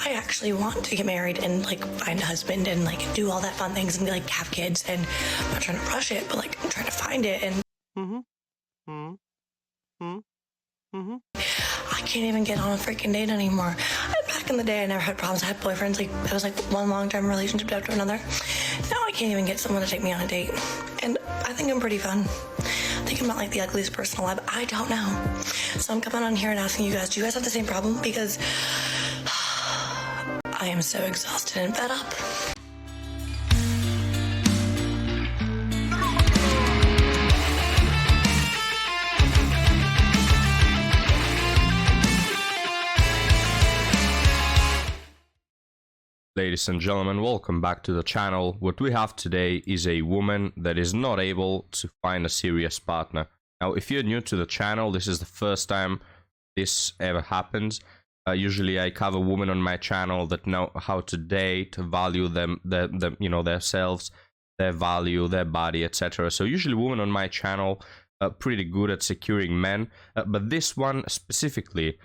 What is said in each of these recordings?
I actually want to get married and like find a husband and like do all that fun things and like have kids, and I'm not trying to rush it, but like I'm trying to find it. And I can't even get on a freaking date anymore. Back in the day, I never had problems. I had boyfriends. Like it was like one long-term relationship after another. Now I can't even get someone to take me on a date, and I think I'm pretty fun. I think I'm not like the ugliest person alive. I don't know. So I'm coming on here and asking you guys, do you guys have the same problem? Because I am so exhausted and fed up. Ladies and gentlemen, welcome back to the channel. What we have today is a woman that is not able to find a serious partner. Now, if you're new to the channel, this is the first time this ever happens. Usually I cover women on my channel that know how to date, value themselves, their value, their body, etc. So usually women on my channel are pretty good at securing men, but this one specifically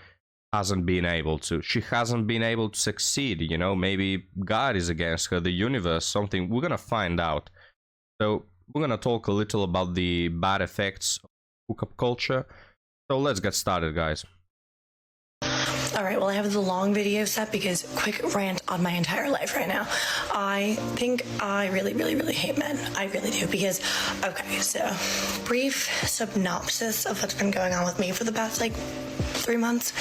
hasn't been able to. She hasn't been able to succeed, you know. Maybe God is against her, the universe, something. We're gonna find out. So we're gonna talk a little about the bad effects of hookup culture. So let's get started, guys. All right, well, I have the long video set because quick rant on my entire life right now. I think I really hate men. I really do because, okay, so brief synopsis of what's been going on with me for the past, like, 3 months.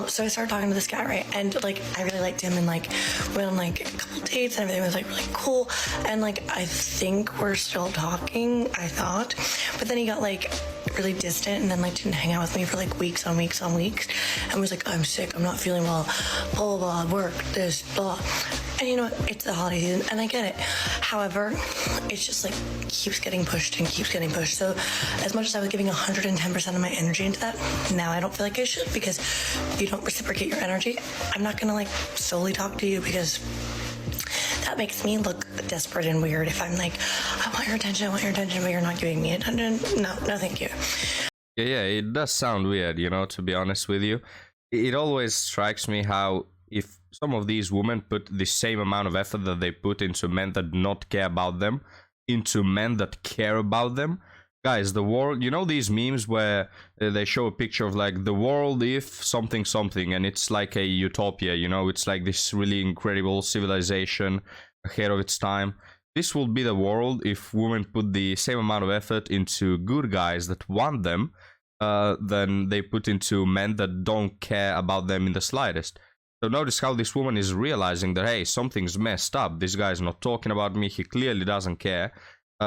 So I started talking to this guy, right? And, like, I really liked him and, like, went on, like, a couple dates and everything was, like, really cool. And, like, I think we're still talking, I thought. But then he got, like, really distant and then like didn't hang out with me for like weeks on weeks and was like, I'm sick, I'm not feeling well, blah blah, work, this, blah. And you know what, it's the holiday season and I get it. However, it's just like keeps getting pushed and keeps getting pushed. So as much as I was giving 110% of my energy into that, now I don't feel like I should, because if you don't reciprocate your energy, I'm not gonna like solely talk to you, because that makes me look desperate and weird if I'm like, I want your attention, but you're not giving me attention. No, thank you. Yeah, it does sound weird, you know, to be honest with you. It always strikes me how if some of these women put the same amount of effort that they put into men that do not care about them, into men that care about them. Guys, the world, you know these memes where they show a picture of like the world if something something, and it's like a utopia, you know, it's like this really incredible civilization ahead of its time. This will be the world if women put the same amount of effort into good guys that want them than they put into men that don't care about them in the slightest. So notice how this woman is realizing that, hey, something's messed up. This guy's not talking about me. He clearly doesn't care.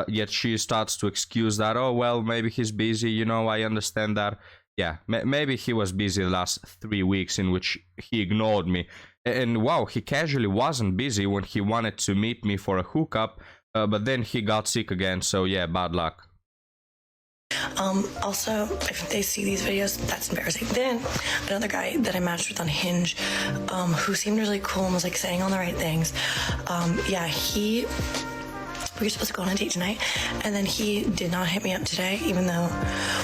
Yet she starts to excuse that, oh, well, maybe he's busy, you know, I understand that. Yeah, maybe he was busy the last 3 weeks in which he ignored me. And wow, he casually wasn't busy when he wanted to meet me for a hookup, but then he got sick again, so yeah, bad luck. Also, if they see these videos, that's embarrassing. Then, another guy that I matched with on Hinge, who seemed really cool and was like saying all the right things, yeah, we were supposed to go on a date tonight, and then he did not hit me up today, even though,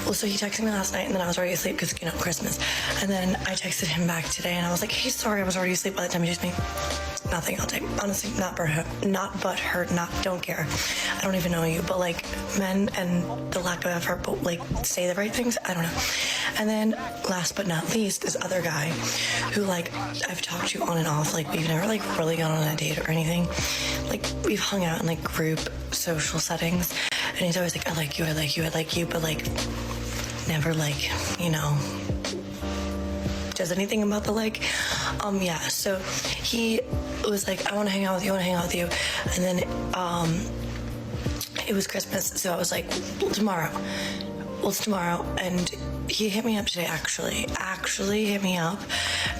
well, so he texted me last night, and then I was already asleep because, you know, Christmas, and then I texted him back today, and I was like, hey, sorry, I was already asleep by the time you texted me. Nothing, I'll take, honestly, not butthurt, don't care. I don't even know you, but, like, men and the lack of effort, but, like, say the right things, I don't know. And then, last but not least, this other guy who, like, I've talked to on and off, like, we've never, like, really gone on a date or anything. Like, we've hung out in, like, group social settings, and he's always like, I like you, but, like, never, like, you know, does anything about the like. Yeah, so he was like, I want to hang out with you, and then it was Christmas, so I was like, well, it's tomorrow, and he hit me up today, actually hit me up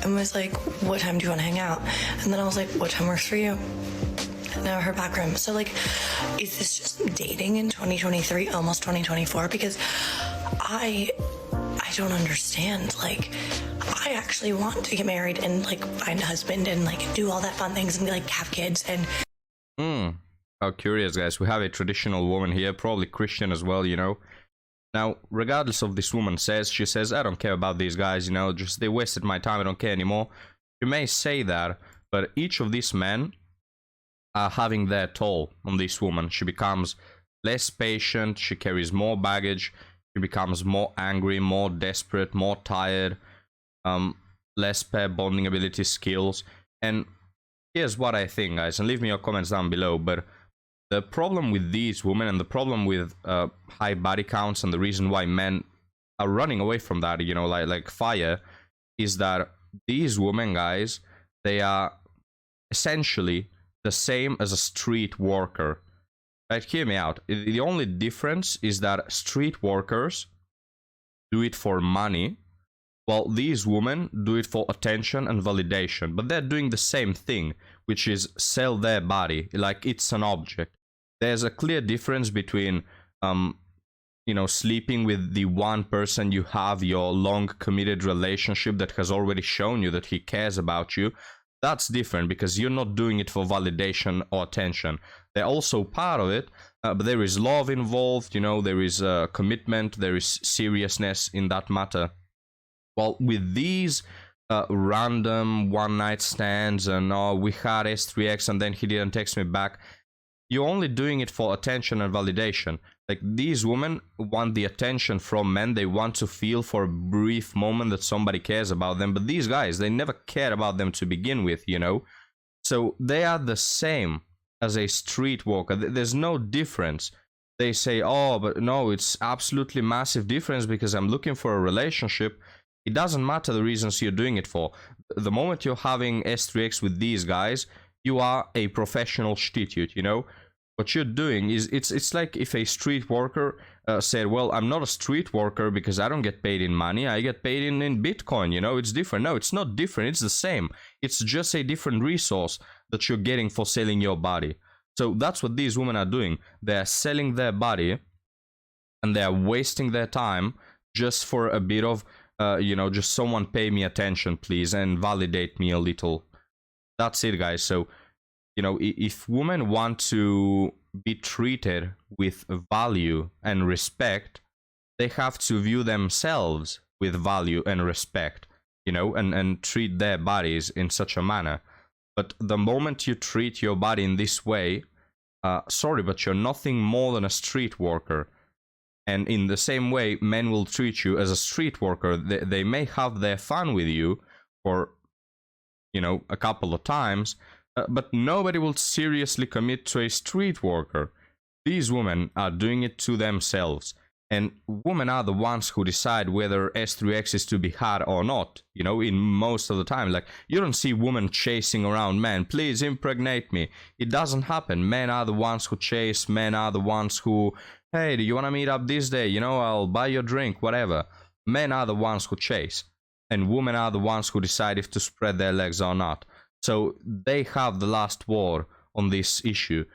and was like, what time do you want to hang out? And then I was like, what time works for you? And I heard back from him. So, like, is this just dating in 2023, almost 2024? Because I don't understand. Like, I actually want to get married and, like, find a husband and, like, do all that fun things and, like, have kids and... How curious, guys. We have a traditional woman here, probably Christian as well, you know. Now, regardless of this woman says, she says, I don't care about these guys, you know, just they wasted my time, I don't care anymore. You may say that, but each of these men are having their toll on this woman. She becomes less patient, she carries more baggage, she becomes more angry, more desperate, more tired, less pair bonding ability skills. And here's what I think, guys, and leave me your comments down below, but the problem with these women and the problem with high body counts and the reason why men are running away from that, you know, like fire, is that these women, guys, they are essentially the same as a street worker. Right, hear me out. The only difference is that street workers do it for money, while these women do it for attention and validation. But they're doing the same thing, which is sell their body like it's an object. There's a clear difference between, you know, sleeping with the one person you have your long committed relationship that has already shown you that he cares about you. That's different because you're not doing it for validation or attention. They're also part of it, but there is love involved, you know, there is commitment, there is seriousness in that matter. Well, with these random one-night stands and, oh, we had S3X and then he didn't text me back, you're only doing it for attention and validation. Like, these women want the attention from men. They want to feel for a brief moment that somebody cares about them. But these guys, they never cared about them to begin with, you know? So they are the same as a street walker. There's no difference. They say, oh, but no, it's absolutely massive difference because I'm looking for a relationship. It doesn't matter the reasons you're doing it for. The moment you're having S3X with these guys, you are a professional prostitute, you know? What you're doing is, it's like if a street worker said, well, I'm not a street worker because I don't get paid in money, I get paid in Bitcoin, you know, it's different. No, it's not different, it's the same. It's just a different resource that you're getting for selling your body. So that's what these women are doing. They're selling their body and they're wasting their time just for a bit of, you know, just someone pay me attention, please, and validate me a little. That's it, guys. So, you know, if women want to be treated with value and respect, they have to view themselves with value and respect, you know, and treat their bodies in such a manner. But the moment you treat your body in this way, sorry, but you're nothing more than a street worker. And in the same way, men will treat you as a street worker. They may have their fun with you for, you know, a couple of times, but nobody will seriously commit to a street worker. These women are doing it to themselves. And women are the ones who decide whether S3X is to be had or not, you know, in most of the time. Like, you don't see women chasing around men, please impregnate me. It doesn't happen. Men are the ones who chase, men are the ones who, hey, do you want to meet up this day? You know, I'll buy you a drink, whatever. Men are the ones who chase. And women are the ones who decide if to spread their legs or not. So they have the last word on this issue.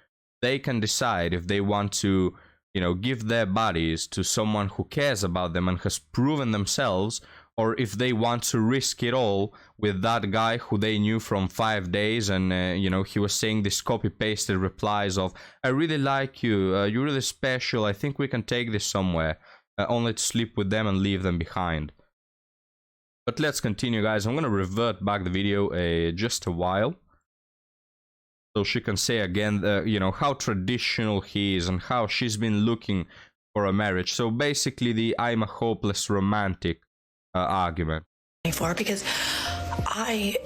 They can decide if they want to, you know, give their bodies to someone who cares about them and has proven themselves, or if they want to risk it all with that guy who they knew from 5 days and, you know, he was saying this copy-pasted replies of, I really like you, you're really special, I think we can take this somewhere, only to sleep with them and leave them behind. But let's continue, guys. I'm going to revert back the video just a while, so she can say again, you know, how traditional he is and how she's been looking for a marriage. So basically the I'm a hopeless romantic argument. Because I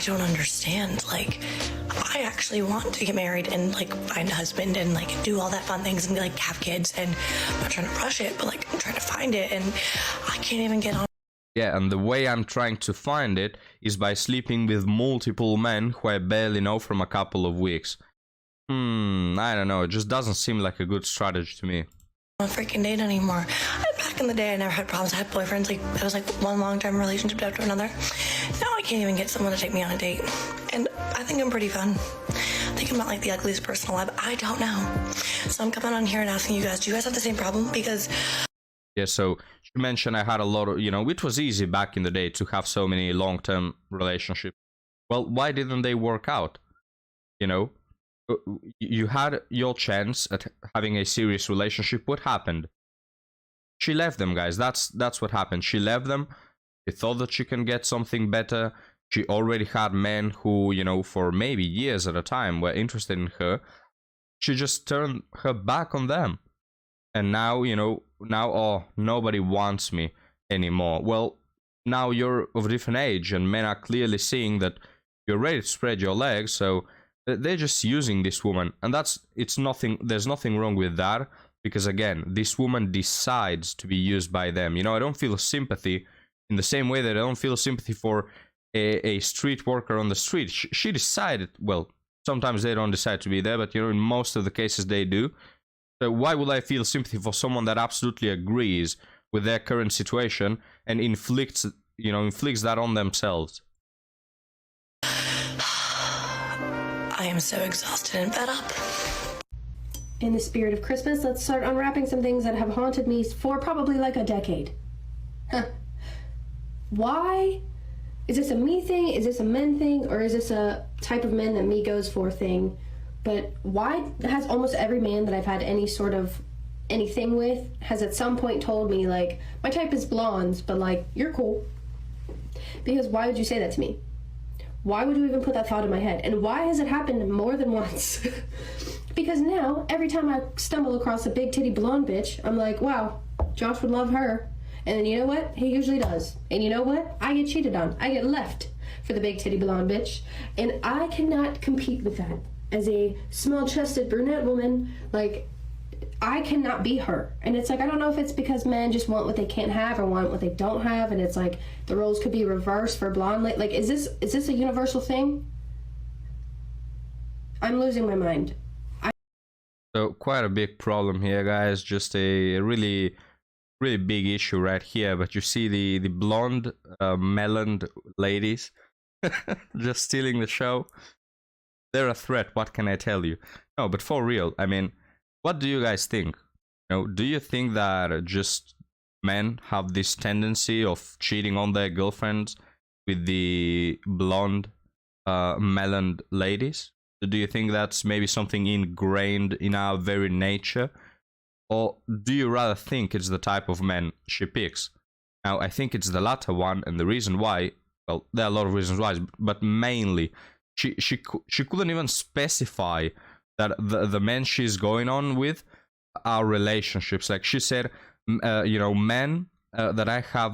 don't understand. Like, I actually want to get married and like find a husband and like do all that fun things and like have kids, and I'm not trying to rush it, but like I'm trying to find it and I can't even get on. Yeah, and the way I'm trying to find it is by sleeping with multiple men who I barely know from a couple of weeks. I don't know, it just doesn't seem like a good strategy to me. I don't freaking date anymore. Back in the day, I never had problems. I had boyfriends. Like, it was like one long-term relationship after another. Now I can't even get someone to take me on a date. And I think I'm pretty fun. I think I'm not like the ugliest person alive. I don't know. So I'm coming on here and asking you guys, do you guys have the same problem? Because... Yeah, so she mentioned I had a lot of, you know, it was easy back in the day to have so many long-term relationships. Well, why didn't they work out? You know, you had your chance at having a serious relationship. What happened? She left them, guys. That's what happened. She left them. She thought that she can get something better. She already had men who, you know, for maybe years at a time were interested in her. She just turned her back on them. And now, you know, now, oh, nobody wants me anymore. Well, now you're of a different age, and men are clearly seeing that you're ready to spread your legs, so they're just using this woman. And there's nothing wrong with that, because again, this woman decides to be used by them. You know, I don't feel sympathy in the same way that I don't feel sympathy for a street worker on the street. She decided, well, sometimes they don't decide to be there, but you know, in most of the cases they do. So why would I feel sympathy for someone that absolutely agrees with their current situation and inflicts that on themselves? I am so exhausted and fed up. In the spirit of Christmas, let's start unwrapping some things that have haunted me for probably like a decade. Why? Is this a me thing? Is this a men thing? Or is this a type of men that me goes for thing? But why has almost every man that I've had anything with has at some point told me, like, my type is blondes, but like, you're cool? Because why would you say that to me? Why would you even put that thought in my head? And why has it happened more than once? Because now, every time I stumble across a big titty blonde bitch, I'm like, wow, Josh would love her. And then you know what? He usually does. And you know what? I get cheated on. I get left for the big titty blonde bitch. And I cannot compete with that. As a small-chested brunette woman, like, I cannot be her. And it's like, I don't know if it's because men just want what they can't have or want what they don't have, and it's like the roles could be reversed for blonde. Like, is this a universal thing? I'm losing my mind. So quite a big problem here, guys. Just a really, really big issue right here. But you see the blonde, meloned ladies just stealing the show. They're a threat, what can I tell you? No, but for real, I mean, what do you guys think? You know, do you think that just men have this tendency of cheating on their girlfriends with the blonde, meloned ladies? Do you think that's maybe something ingrained in our very nature? Or do you rather think it's the type of men she picks? Now, I think it's the latter one, and the reason why, well, there are a lot of reasons why, but mainly, she couldn't even specify that the men she's going on with are relationships. Like she said, you know, men that I've had,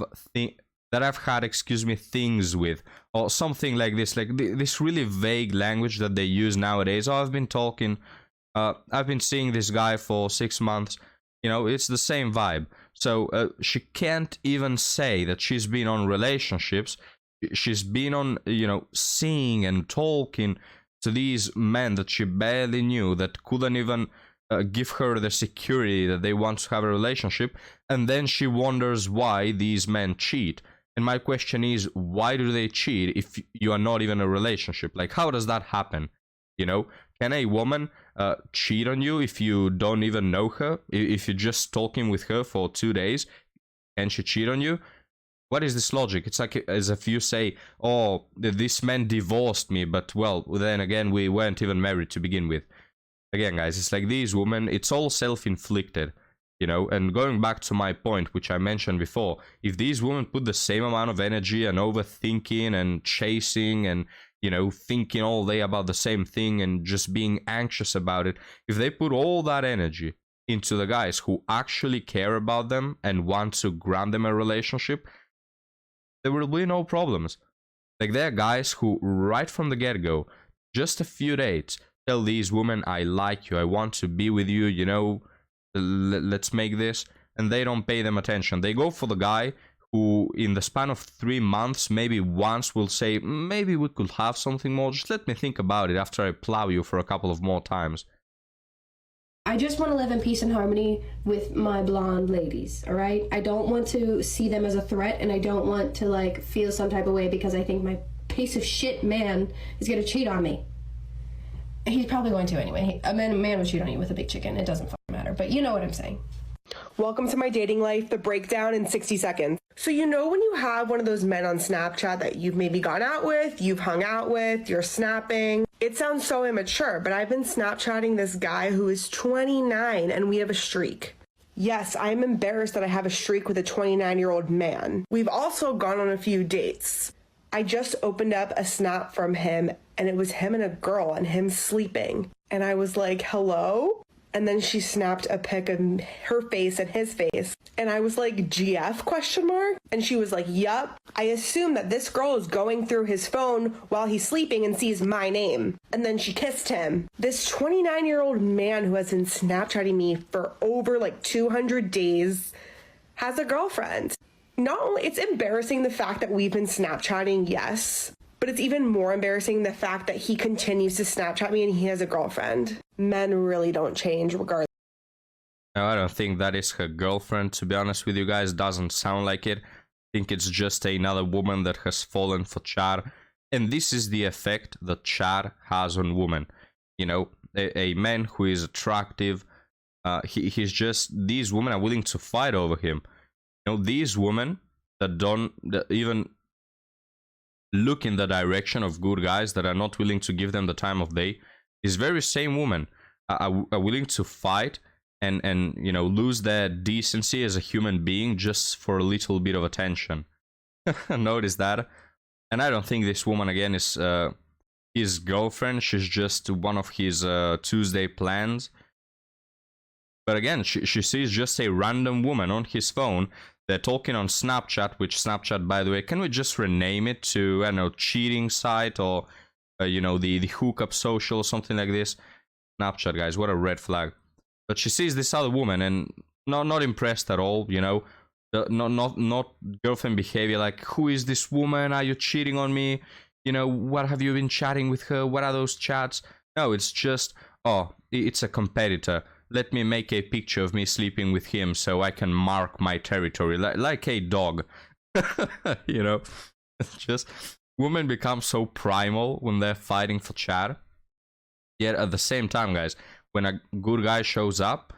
things with, or something like this. Like this really vague language that they use nowadays. Oh, I've been seeing this guy for 6 months. You know, it's the same vibe. So she can't even say that she's been on relationships. She's been on, you know, seeing and talking to these men that she barely knew, that couldn't even give her the security that they want to have a relationship, and then she wonders why these men cheat. And my question is, why do they cheat if you are not even in a relationship? Like, how does that happen? You know, can a woman cheat on you if you don't even know her? If you're just talking with her for 2 days, can she cheat on you? What is this logic? It's like as if you say, oh, this man divorced me, but well, then again, we weren't even married to begin with. Again, guys, it's like these women, it's all self-inflicted, you know. And going back to my point, which I mentioned before, if these women put the same amount of energy and overthinking and chasing and, you know, thinking all day about the same thing and just being anxious about it, if they put all that energy into the guys who actually care about them and want to grant them a relationship, there will be no problems. Like, there are guys who, right from the get-go, just a few dates, tell these women, I like you, I want to be with you, you know, let's make this, and they don't pay them attention. They go for the guy who, in the span of 3 months, maybe once will say, maybe we could have something more, just let me think about it after I plow you for a couple of more times. I just want to live in peace and harmony with my blonde ladies, all right? I don't want to see them as a threat, and I don't want to, like, feel some type of way because I think my piece of shit man is going to cheat on me. He's probably going to anyway. A man would cheat on you with a big chicken. It doesn't fucking matter, but you know what I'm saying. Welcome to my dating life, the breakdown in 60 seconds. So you know when you have one of those men on Snapchat that you've maybe gone out with, you've hung out with, you're snapping. It sounds so immature, but I've been Snapchatting this guy who is 29 and we have a streak. Yes, I am embarrassed that I have a streak with a 29-year-old man. We've also gone on a few dates. I just opened up a snap from him and it was him and a girl and him sleeping. And I was like, hello? And then she snapped a pic of her face and his face. And I was like, GF question mark? And she was like, yup. I assume that this girl is going through his phone while he's sleeping and sees my name. And then she kissed him. This 29-year-old man who has been Snapchatting me for over like 200 days has a girlfriend. Not only, it's embarrassing the fact that we've been Snapchatting, yes, but it's even more embarrassing the fact that he continues to Snapchat me and he has a girlfriend. Men really don't change regardless. No, I don't think that is her girlfriend, to be honest with you guys. Doesn't sound like it. I think it's just another woman that has fallen for Chad. And this is the effect that Chad has on women. You know, a man who is attractive, he's just, these women are willing to fight over him. You know, these women that don't even look in the direction of good guys, that are not willing to give them the time of day, these very same women are willing to fight and you know, lose their decency as a human being just for a little bit of attention. Notice that? And I don't think this woman again is his girlfriend. She's just one of his Tuesday plans. But again, she sees just a random woman on his phone. They're talking on Snapchat, which Snapchat, by the way, can we just rename it to, I don't know, cheating site, or, you know, the hookup social, something like this? Snapchat, guys, what a red flag. But she sees this other woman and not impressed at all, you know. Not girlfriend behavior, like, who is this woman? Are you cheating on me? You know, what have you been chatting with her? What are those chats? No, it's just, oh, it's a competitor. Let me make a picture of me sleeping with him so I can mark my territory, like a dog. You know, just women become so primal when they're fighting for Chad. Yet at the same time, guys, when a good guy shows up,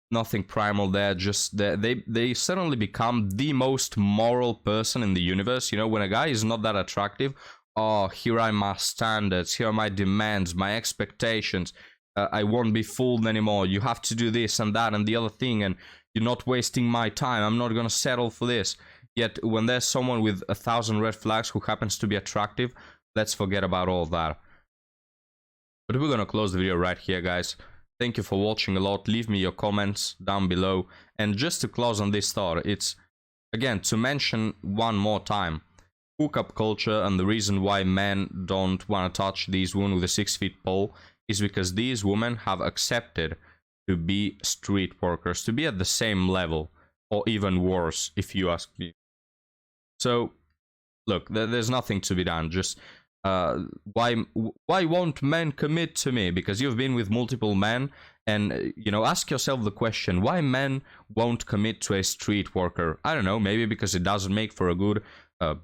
nothing primal there. Just they suddenly become the most moral person in the universe. You know, when a guy is not that attractive, oh, here are my standards, here are my demands, my expectations. I won't be fooled anymore. You have to do this and that and the other thing, and you're not wasting my time. I'm not gonna settle for this. Yet when there's someone with 1,000 red flags who happens to be attractive, let's forget about all that. But we're gonna close the video right here, guys. Thank you for watching a lot. Leave me your comments down below. And just to close on this thought, it's, again, to mention one more time, hookup culture, and the reason why men don't want to touch these women with a 6-foot pole is because these women have accepted to be street workers, to be at the same level, or even worse, if you ask me. So, look, there's nothing to be done. Just, why won't men commit to me? Because you've been with multiple men, and, you know, ask yourself the question, why men won't commit to a street worker? I don't know, maybe because it doesn't make for a good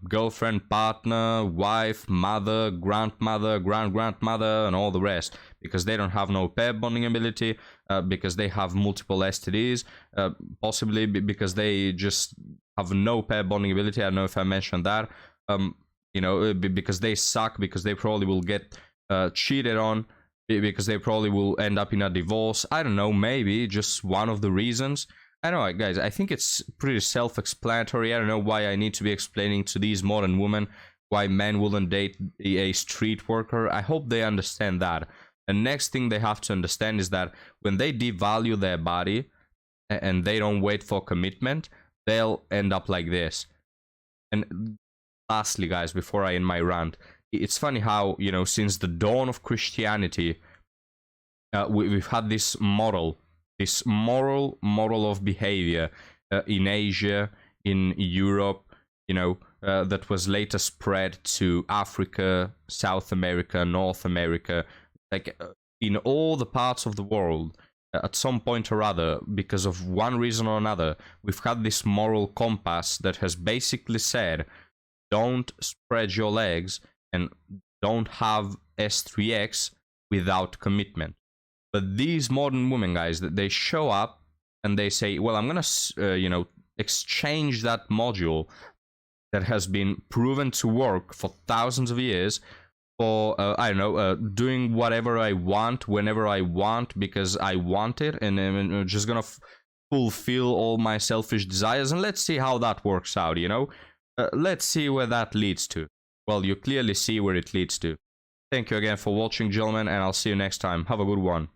girlfriend, partner, wife, mother, grandmother, grandmother, and all the rest. Because they don't have no pair bonding ability, because they have multiple STDs, possibly because they just have no pair bonding ability. I don't know if I mentioned that. You know, because they suck, because they probably will get cheated on, because they probably will end up in a divorce. I don't know, maybe just one of the reasons. I don't know, guys, I think it's pretty self-explanatory. I don't know why I need to be explaining to these modern women why men wouldn't date a street worker. I hope they understand that. The next thing they have to understand is that when they devalue their body and they don't wait for commitment, they'll end up like this. And lastly, guys, before I end my rant, it's funny how, you know, since the dawn of Christianity, we've had this model, this moral of behavior in Asia, in Europe, you know, that was later spread to Africa, South America, North America, like in all the parts of the world. At some point or other, because of one reason or another, we've had this moral compass that has basically said, don't spread your legs and don't have S3X without commitment. But these modern women, guys, they show up and they say, well, I'm gonna, you know, exchange that module that has been proven to work for thousands of years for, I don't know, doing whatever I want, whenever I want, because I want it, and I'm just gonna fulfill all my selfish desires, and let's see how that works out, you know? Let's see where that leads to. well, you clearly see where it leads to. Thank you again for watching, gentlemen, and I'll see you next time. Have a good one.